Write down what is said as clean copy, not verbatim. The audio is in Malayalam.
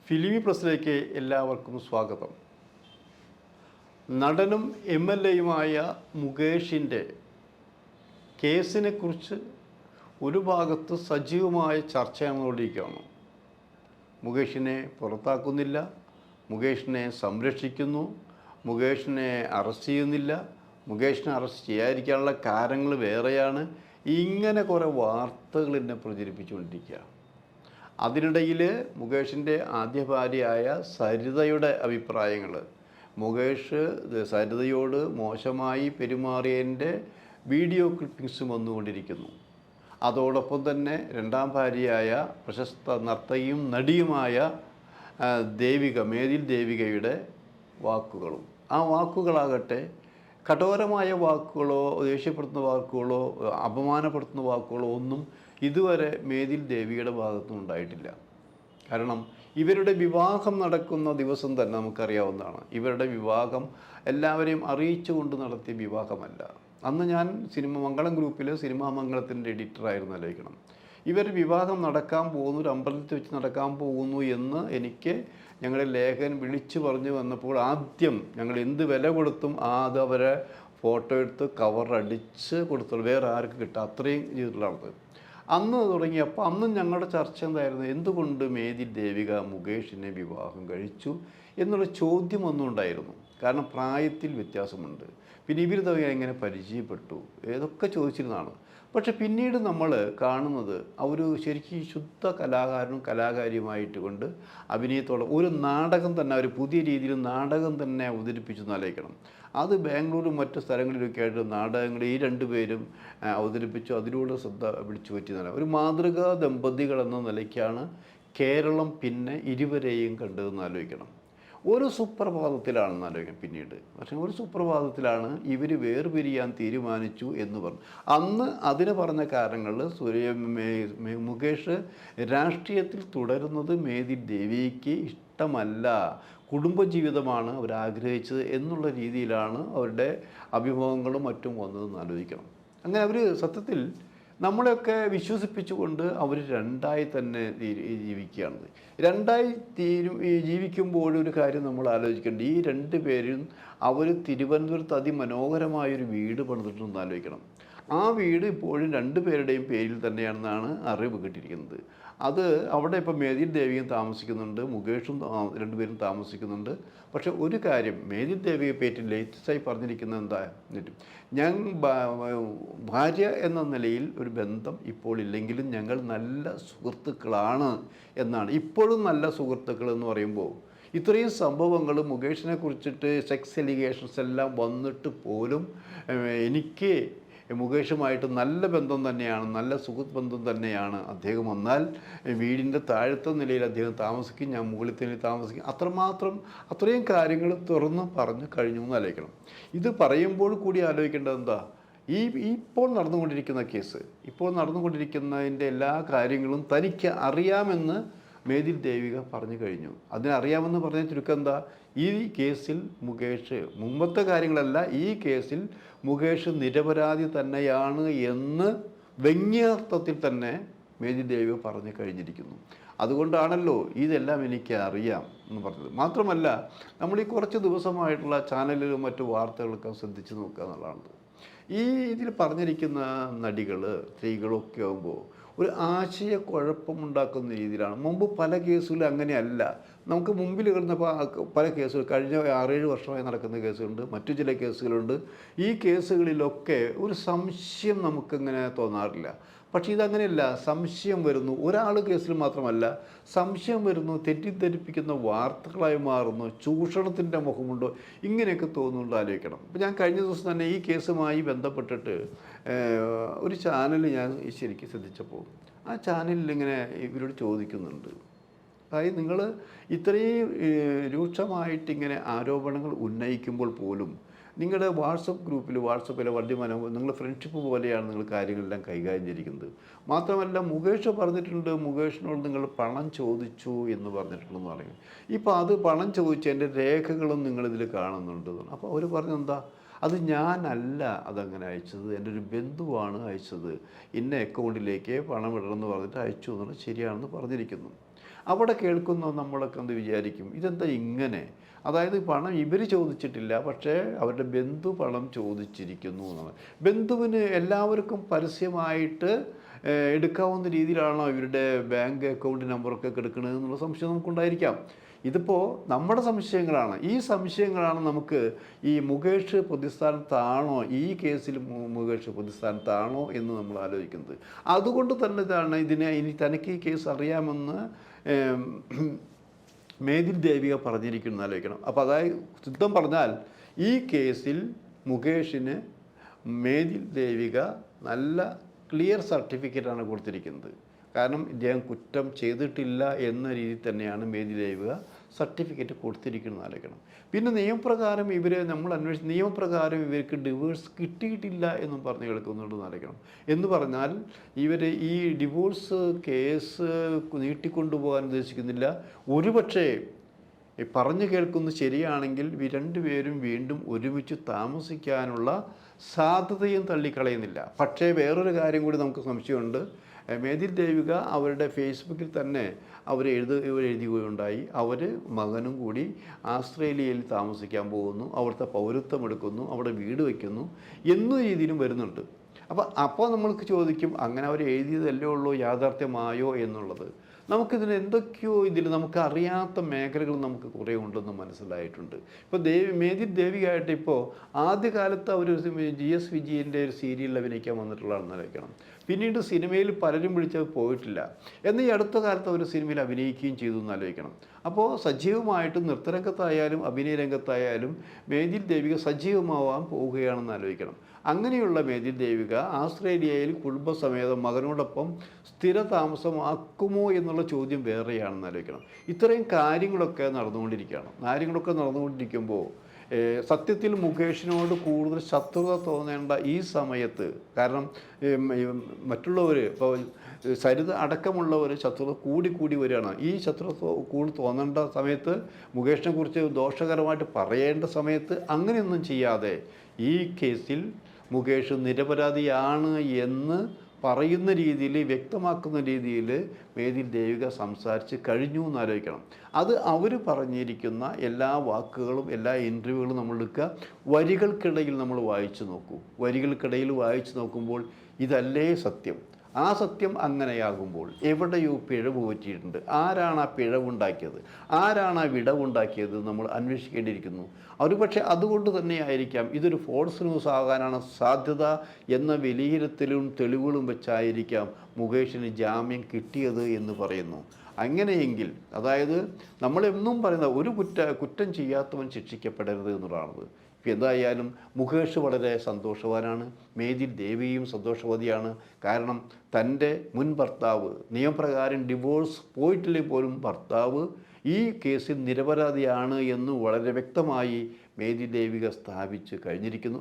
ഫിലിമി പ്രസിലേക്ക് എല്ലാവർക്കും സ്വാഗതം. നടനും MLAയുമായ മുകേഷിൻ്റെ കേസിനെക്കുറിച്ച് ഒരു ഭാഗത്ത് സജീവമായ ചർച്ച നടന്നുകൊണ്ടിരിക്കുകയാണ്. മുകേഷിനെ പുറത്താക്കുന്നില്ല, മുകേഷിനെ സംരക്ഷിക്കുന്നു, മുകേഷിനെ അറസ്റ്റ് ചെയ്യുന്നില്ല, മുകേഷിനെ അറസ്റ്റ് ചെയ്യാതിരിക്കാനുള്ള കാരണങ്ങൾ വേറെയാണ്. ഇങ്ങനെ കുറേ വാർത്തകൾ എന്നെ പ്രചരിപ്പിച്ചുകൊണ്ടിരിക്കുക. അതിനിടയിൽ മുകേഷിൻ്റെ ആദ്യ ഭാര്യയായ സരിതയുടെ അഭിപ്രായങ്ങൾ, മുകേഷ് സരിതയോട് മോശമായി പെരുമാറിയതിൻ്റെ വീഡിയോ ക്ലിപ്പിങ്സ് വന്നുകൊണ്ടിരിക്കുന്നു. അതോടൊപ്പം തന്നെ രണ്ടാം ഭാര്യയായ പ്രശസ്ത നർത്തകിയും നടിയുമായ മേതിൽ ദേവികയുടെ വാക്കുകളും. ആ വാക്കുകളാകട്ടെ കഠോരമായ വാക്കുകളോ ദേഷ്യപ്പെടുത്തുന്ന വാക്കുകളോ അപമാനപ്പെടുത്തുന്ന വാക്കുകളോ ഒന്നും ഇതുവരെ മേതിൽ ദേവിയുടെ ഭാഗത്തുനിന്ന് ഉണ്ടായിട്ടില്ല. കാരണം ഇവരുടെ വിവാഹം നടക്കുന്ന ദിവസം തന്നെ നമുക്കറിയാവുന്നതാണ്. ഇവരുടെ വിവാഹം എല്ലാവരെയും അറിയിച്ചുകൊണ്ട് നടത്തിയ വിവാഹമല്ല. അന്ന് ഞാൻ മംഗളം ഗ്രൂപ്പിൽ സിനിമാ മംഗളത്തിൻ്റെ എഡിറ്ററായിരുന്നു. ആലോചിക്കണം, ഇവർ വിവാഹം നടക്കാൻ പോകുന്നു, ഒരു അമ്പലത്തിൽ വെച്ച് നടക്കാൻ പോകുന്നു എന്ന് എനിക്ക് ഞങ്ങളുടെ ലേഖകൻ വിളിച്ചു പറഞ്ഞു വന്നപ്പോൾ ആദ്യം ഞങ്ങൾ എന്ത് വില കൊടുത്തും അത് അവരെ ഫോട്ടോ എടുത്ത് കവറടിച്ച് കൊടുത്തുള്ളൂ. വേറെ ആർക്ക് കിട്ടുക അത്രയും ചെയ്തിട്ടുള്ളത്. അന്ന് തുടങ്ങിയപ്പോൾ അന്നും ഞങ്ങളുടെ ചർച്ച എന്തായിരുന്നു, എന്തുകൊണ്ട് മേതിൽ ദേവിക മുകേഷിനെ വിവാഹം കഴിച്ചു എന്നുള്ള ചോദ്യം ഒന്നും ഉണ്ടായിരുന്നു. കാരണം പ്രായത്തിൽ വ്യത്യാസമുണ്ട്, പിന്നെ ഇവർ തമ്മിൽ എങ്ങനെ പരിചയപ്പെട്ടു, ഏതൊക്കെ ചോദിച്ചിരുന്നതാണ്. പക്ഷെ പിന്നീട് നമ്മൾ കാണുന്നത് അവർ ശരിക്കും ശുദ്ധ കലാകാരനും കലാകാരിയുമായിട്ട് കൊണ്ട് അഭിനയത്തോടെ ഒരു നാടകം തന്നെ, ഒരു പുതിയ രീതിയിൽ നാടകം തന്നെ അവതരിപ്പിച്ചു എന്നാലോചിക്കണം. അത് ബാംഗ്ലൂരും മറ്റു സ്ഥലങ്ങളിലൊക്കെ ആയിട്ട് നാടകങ്ങൾ ഈ രണ്ടുപേരും അവതരിപ്പിച്ചു. അതിലൂടെ ശ്രദ്ധ പിടിച്ചു പറ്റിയതാണ്. ഒരു മാതൃകാ ദമ്പതികൾ എന്ന നിലയ്ക്കാണ് കേരളം പിന്നെ ഇരുവരെയും കണ്ടതെന്ന് ആലോചിക്കണം. ഒരു സുപ്രഭാതത്തിലാണെന്ന് ആലോചിക്കാം പിന്നീട്. പക്ഷേ ഒരു സുപ്രഭാതത്തിലാണ് ഇവർ വേർപിരിയാൻ തീരുമാനിച്ചു എന്ന് പറഞ്ഞു. അന്ന് അതിന് പറഞ്ഞ കാരണങ്ങൾ മുകേഷ് രാഷ്ട്രീയത്തിൽ തുടരുന്നത് മേതിൽ ദേവിക്ക് ഇഷ്ടമല്ല, കുടുംബജീവിതമാണ് അവരാഗ്രഹിച്ചത് എന്നുള്ള രീതിയിലാണ് അവരുടെ അഭിമുഖങ്ങളും മറ്റും വന്നതെന്ന് ആലോചിക്കണം. അങ്ങനെ അവർ സത്യത്തിൽ നമ്മളെയൊക്കെ വിശ്വസിപ്പിച്ചുകൊണ്ട് അവർ രണ്ടായി തന്നെ ജീവിക്കുകയാണ്. രണ്ടായി ജീവിക്കുമ്പോഴൊരു കാര്യം നമ്മൾ ആലോചിക്കേണ്ടത്, ഈ രണ്ട് പേരും അവർ തിരുവനന്തപുരത്ത് അതിമനോഹരമായൊരു വീട് പണിതിട്ടുണ്ടെന്ന് ആലോചിക്കണം. ആ വീട് ഇപ്പോഴും രണ്ടുപേരുടെയും പേരിൽ തന്നെയാണെന്നാണ് അറിവ് കിട്ടിയിരിക്കുന്നത്. അത് അവിടെ ഇപ്പോൾ മേതിൽ ദേവിയും താമസിക്കുന്നുണ്ട്, മുകേഷും രണ്ടുപേരും താമസിക്കുന്നുണ്ട്. പക്ഷെ ഒരു കാര്യം മേതിൽ ദേവിയെ പറ്റി ലേറ്റസ്റ്റായി പറഞ്ഞിരിക്കുന്നത് എന്താ, ഞാൻ ഭാര്യ എന്ന നിലയിൽ ഒരു ബന്ധം ഇപ്പോൾ ഇല്ലെങ്കിലും ഞങ്ങൾ നല്ല സുഹൃത്തുക്കളാണ് എന്നാണ്. ഇപ്പോഴും നല്ല സുഹൃത്തുക്കൾ എന്ന് പറയുമ്പോൾ ഇത്രയും സംഭവങ്ങൾ മുകേഷിനെ കുറിച്ചിട്ട് സെക്സ് എലിഗേഷൻസ് എല്ലാം വന്നിട്ട് പോലും എനിക്ക് മുകേഷുമായിട്ട് നല്ല ബന്ധം തന്നെയാണ്, നല്ല സുഹൃത്ത് ബന്ധം തന്നെയാണ്. അദ്ദേഹം വന്നാൽ വീടിൻ്റെ താഴത്തെ നിലയിൽ അദ്ദേഹം താമസിക്കും, ഞാൻ മുകളിൽ നിലയിൽ താമസിക്കും. അത്രയും കാര്യങ്ങൾ തുറന്ന് പറഞ്ഞു കഴിഞ്ഞു എന്ന് ആലോചിക്കണം. ഇത് പറയുമ്പോൾ കൂടി ആലോചിക്കേണ്ടത് എന്താ, ഇപ്പോൾ നടന്നുകൊണ്ടിരിക്കുന്ന കേസ്, ഇപ്പോൾ നടന്നുകൊണ്ടിരിക്കുന്നതിൻ്റെ എല്ലാ കാര്യങ്ങളും തനിക്ക് അറിയാമെന്ന് മേതിൽ ദേവിക പറഞ്ഞു കഴിഞ്ഞു. അതിനറിയാമെന്ന് പറഞ്ഞ ചുരുക്കം എന്താ, ഈ കേസിൽ മുകേഷ് മുമ്പത്തെ കാര്യങ്ങളല്ല, ഈ കേസിൽ മുകേഷ് നിരപരാധി തന്നെയാണ് എന്ന് വ്യംഗ്യാർത്ഥത്തിൽ തന്നെ മേതിൽ ദേവിക പറഞ്ഞു കഴിഞ്ഞിരിക്കുന്നു. അതുകൊണ്ടാണല്ലോ ഇതെല്ലാം എനിക്ക് അറിയാം എന്ന് പറഞ്ഞത്. മാത്രമല്ല, നമ്മൾ ഈ കുറച്ച് ദിവസമായിട്ടുള്ള ചാനലിലും മറ്റു വാർത്തകളൊക്കെ ശ്രദ്ധിച്ച് നോക്കുക എന്നുള്ളതാണ്. ഈ ഇതിൽ പറഞ്ഞിരിക്കുന്ന നടികൾ സ്ത്രീകളൊക്കെ ആകുമ്പോൾ ഒരു ആശയക്കുഴപ്പമുണ്ടാക്കുന്ന രീതിയിലാണ്. മുമ്പ് പല കേസുകളും അങ്ങനെയല്ല. നമുക്ക് മുമ്പിൽ കിടന്ന പല കേസുകൾ കഴിഞ്ഞ 6-7 വർഷമായി നടക്കുന്ന കേസുകളുണ്ട്, മറ്റു ചില കേസുകളുണ്ട്. ഈ കേസുകളിലൊക്കെ ഒരു സംശയം നമുക്കിങ്ങനെ തോന്നാറില്ല. പക്ഷേ ഇതങ്ങനെയല്ല, സംശയം വരുന്നു. ഒരാൾ കേസിൽ മാത്രമല്ല, സംശയം വരുന്നു, തെറ്റിദ്ധരിപ്പിക്കുന്ന വാർത്തകളായി മാറുന്നു, ചൂഷണത്തിൻ്റെ മുഖമുണ്ടോ, ഇങ്ങനെയൊക്കെ തോന്നുന്നുണ്ട് ആലോചിക്കണം. അപ്പോൾ ഞാൻ കഴിഞ്ഞ ദിവസം തന്നെ ഈ കേസുമായി ബന്ധപ്പെട്ടിട്ട് ഒരു ചാനൽ ഞാൻ ശരിക്കും ശ്രദ്ധിച്ചപ്പോൾ ആ ചാനലിൽ ഇങ്ങനെ ഇവരോട് ചോദിക്കുന്നുണ്ട്, അതായത് നിങ്ങൾ ഇത്രയും രൂക്ഷമായിട്ടിങ്ങനെ ആരോപണങ്ങൾ ഉന്നയിക്കുമ്പോൾ പോലും നിങ്ങളുടെ വാട്സപ്പിലെ വലിയ നിങ്ങൾ ഫ്രണ്ട്ഷിപ്പ് പോലെയാണ് നിങ്ങൾ കാര്യങ്ങളെല്ലാം കൈകാര്യം ചെയ്തിരിക്കുന്നത്. മാത്രമല്ല മുകേഷ് പറഞ്ഞിട്ടുണ്ട്, മുകേഷിനോട് നിങ്ങൾ പണം ചോദിച്ചു എന്ന് പറഞ്ഞിട്ടുണ്ടെന്ന് പറയും. ഇപ്പോൾ അത് പണം ചോദിച്ചതിൻ്റെ രേഖകളും നിങ്ങളിതിൽ കാണുന്നുണ്ട്. അപ്പോൾ അവർ പറഞ്ഞെന്താ, അത് ഞാനല്ല അതങ്ങനെ അയച്ചത്, എൻ്റെ ഒരു ബന്ധുവാണ് അയച്ചത്, ഇന്ന അക്കൗണ്ടിലേക്ക് പണം ഇടണമെന്ന് പറഞ്ഞിട്ട് അയച്ചു എന്നുള്ളത് ശരിയാണെന്ന് പറഞ്ഞിരിക്കുന്നു. അവിടെ കേൾക്കുന്ന നമ്മളൊക്കെ എന്ത് വിചാരിക്കും, ഇതെന്താ ഇങ്ങനെ? അതായത് പണം ഇവർ ചോദിച്ചിട്ടില്ല, പക്ഷേ അവരുടെ ബന്ധു പണം ചോദിച്ചിരിക്കുന്നു എന്നാണ്. ബന്ധുവിന് എല്ലാവർക്കും പരസ്യമായിട്ട് എടുക്കാവുന്ന രീതിയിലാണോ ഇവരുടെ ബാങ്ക് അക്കൗണ്ട് നമ്പറൊക്കെ എടുക്കുന്നത് എന്നുള്ള സംശയം നമുക്കുണ്ടായിരിക്കാം. ഇതിപ്പോൾ നമ്മുടെ സംശയങ്ങളാണ്. ഈ സംശയങ്ങളാണ് നമുക്ക് ഈ മുകേഷ് പ്രതിസ്ഥാനത്താണോ, ഈ കേസിൽ മുകേഷ് പ്രതിസ്ഥാനത്താണോ എന്ന് നമ്മൾ ആലോചിക്കുന്നത്. അതുകൊണ്ട് തന്നെ ഇതാണ് ഇനി തനിക്ക് ഈ കേസ് അറിയാമെന്ന് മേതിൽ ദേവിക പറഞ്ഞിരിക്കുന്നു ആലോചിക്കണം. അപ്പോൾ അതായത് ശുദ്ധം പറഞ്ഞാൽ ഈ കേസിൽ മുകേഷിന് മേതിൽ ദേവിക നല്ല ക്ലിയർ സർട്ടിഫിക്കറ്റാണ് കൊടുത്തിരിക്കുന്നത്. കാരണം ഇദ്ദേഹം കുറ്റം ചെയ്തിട്ടില്ല എന്ന രീതിയിൽ തന്നെയാണ് മേതിൽ ദേവിക സർട്ടിഫിക്കറ്റ് കൊടുത്തിരിക്കുന്നത് ആലോചിക്കണം. പിന്നെ നിയമപ്രകാരം നമ്മൾ അന്വേഷിച്ച് നിയമപ്രകാരം ഇവർക്ക് ഡിവോഴ്സ് കിട്ടിയിട്ടില്ല എന്നും പറഞ്ഞ് കേൾക്കുന്നുണ്ടെന്ന് ആലോചിക്കണം. എന്ന് പറഞ്ഞാൽ ഇവർ ഈ ഡിവോഴ്സ് കേസ് നീട്ടിക്കൊണ്ടുപോകാൻ ഉദ്ദേശിക്കുന്നില്ല. ഒരുപക്ഷേ പറഞ്ഞു കേൾക്കുന്നത് ശരിയാണെങ്കിൽ രണ്ടുപേരും വീണ്ടും ഒരുമിച്ച് താമസിക്കാനുള്ള സാധ്യതയും തള്ളിക്കളയുന്നില്ല. പക്ഷേ വേറൊരു കാര്യം കൂടി നമുക്ക് സംശയമുണ്ട്. മേതിൽ ദേവിക അവരുടെ ഫേസ്ബുക്കിൽ തന്നെ എഴുതുകയുണ്ടായി, അവർ മകനും കൂടി ആസ്ട്രേലിയയിൽ താമസിക്കാൻ പോകുന്നു, അവിടുത്തെ പൗരത്വം എടുക്കുന്നു, അവിടെ വീട് വയ്ക്കുന്നു എന്ന രീതിയിലും വരുന്നുണ്ട്. അപ്പോൾ നമ്മൾക്ക് ചോദിക്കും, അങ്ങനെ അവർ എഴുതിയതല്ലേ ഉള്ളൂ, യാഥാർത്ഥ്യമായോ എന്നുള്ളത്. നമുക്കിതിന് എന്തൊക്കെയോ നമുക്ക് അറിയാത്ത മേഖലകൾ നമുക്ക് കുറേ ഉണ്ടെന്ന് മനസ്സിലായിട്ടുണ്ട്. ഇപ്പോൾ മേതിൽ ദേവികയായിട്ട് ഇപ്പോൾ ആദ്യകാലത്ത് അവർ GS വിജയൻ്റെ ഒരു സീരിയലിൽ അഭിനയിക്കാൻ വന്നിട്ടുള്ളതാണെന്ന് അറിയിക്കണം. പിന്നീട് സിനിമയിൽ പലരും വിളിച്ചത് പോയിട്ടില്ല. എന്നാൽ ഈ അടുത്ത കാലത്ത് അവർ സിനിമയിൽ അഭിനയിക്കുകയും ചെയ്തു എന്ന് ആലോചിക്കണം. അപ്പോൾ സജീവമായിട്ട് നൃത്തരംഗത്തായാലും അഭിനയ രംഗത്തായാലും മേതിൽ ദേവിക സജീവമാവാൻ പോവുകയാണെന്ന് ആലോചിക്കണം. അങ്ങനെയുള്ള മേതിൽ ദേവിക ആസ്ട്രേലിയയിൽ കുടുംബസമേതം മകനോടൊപ്പം സ്ഥിര താമസമാക്കുമോ എന്നുള്ള ചോദ്യം വേറെയാണെന്ന് ആലോചിക്കണം. ഇത്രയും കാര്യങ്ങളൊക്കെ നടന്നുകൊണ്ടിരിക്കുമ്പോൾ സത്യത്തിൽ മുകേഷിനോട് കൂടുതൽ ശത്രുത തോന്നേണ്ട ഈ സമയത്ത്, കാരണം മറ്റുള്ളവർ ഇപ്പോൾ സരിത അടക്കമുള്ളവർ ശത്രുത കൂടി വരികയാണ്. ഈ ശത്രുത കൂടി തോന്നേണ്ട സമയത്ത്, മുകേഷിനെ കുറിച്ച് ദോഷകരമായിട്ട് പറയേണ്ട സമയത്ത് അങ്ങനെയൊന്നും ചെയ്യാതെ ഈ കേസിൽ മുകേഷ് നിരപരാധിയാണ് എന്ന് പറയുന്ന രീതിയിൽ, വ്യക്തമാക്കുന്ന രീതിയിൽ മേതിൽ ദേവിക സംസാരിച്ച് കഴിഞ്ഞു എന്ന് ആലോചിക്കണം. അത് അവർ പറഞ്ഞിരിക്കുന്ന എല്ലാ വാക്കുകളും എല്ലാ ഇൻ്റർവ്യൂകളും നമ്മൾ എടുക്കുക, വരികൾക്കിടയിൽ നമ്മൾ വായിച്ചു നോക്കൂ. വരികൾക്കിടയിൽ വായിച്ചു നോക്കുമ്പോൾ ഇതല്ലേ സത്യം? ആ സത്യം അങ്ങനെയാകുമ്പോൾ എവിടെയോ പിഴവ് പറ്റിയിട്ടുണ്ട്. ആരാണ് ആ പിഴവുണ്ടാക്കിയത്, ആരാണ് ആ വിടവുണ്ടാക്കിയത് നമ്മൾ അന്വേഷിക്കേണ്ടിയിരിക്കുന്നു. ഒരുപക്ഷെ അതുകൊണ്ട് തന്നെയായിരിക്കാം ഇതൊരു ഫോൾസ് ന്യൂസ് ആകാനാണ് സാധ്യത എന്ന വിലയിരുത്തലും തെളിവുകളും വെച്ചായിരിക്കാം മുകേഷിന് ജാമ്യം കിട്ടിയത് എന്ന് പറയുന്നു. അങ്ങനെയെങ്കിൽ, അതായത് നമ്മളെന്നും പറയുന്ന ഒരു കുറ്റം ചെയ്യാത്തവൻ ശിക്ഷിക്കപ്പെടരുത് എന്നുള്ളതാണത്. എന്തായാലും മുകേഷ് വളരെ സന്തോഷവാനാണ്, മേതിൽ ദേവിയും സന്തോഷവതിയാണ്. കാരണം തൻ്റെ മുൻ ഭർത്താവ്, നിയമപ്രകാരം ഡിവോഴ്സ് പോയിട്ടില്ലെങ്കിൽ പോലും ഭർത്താവ് ഈ കേസിൽ നിരപരാധിയാണ് എന്ന് വളരെ വ്യക്തമായി മേതിൽ ദേവിക സ്ഥാപിച്ച് കഴിഞ്ഞിരിക്കുന്നു.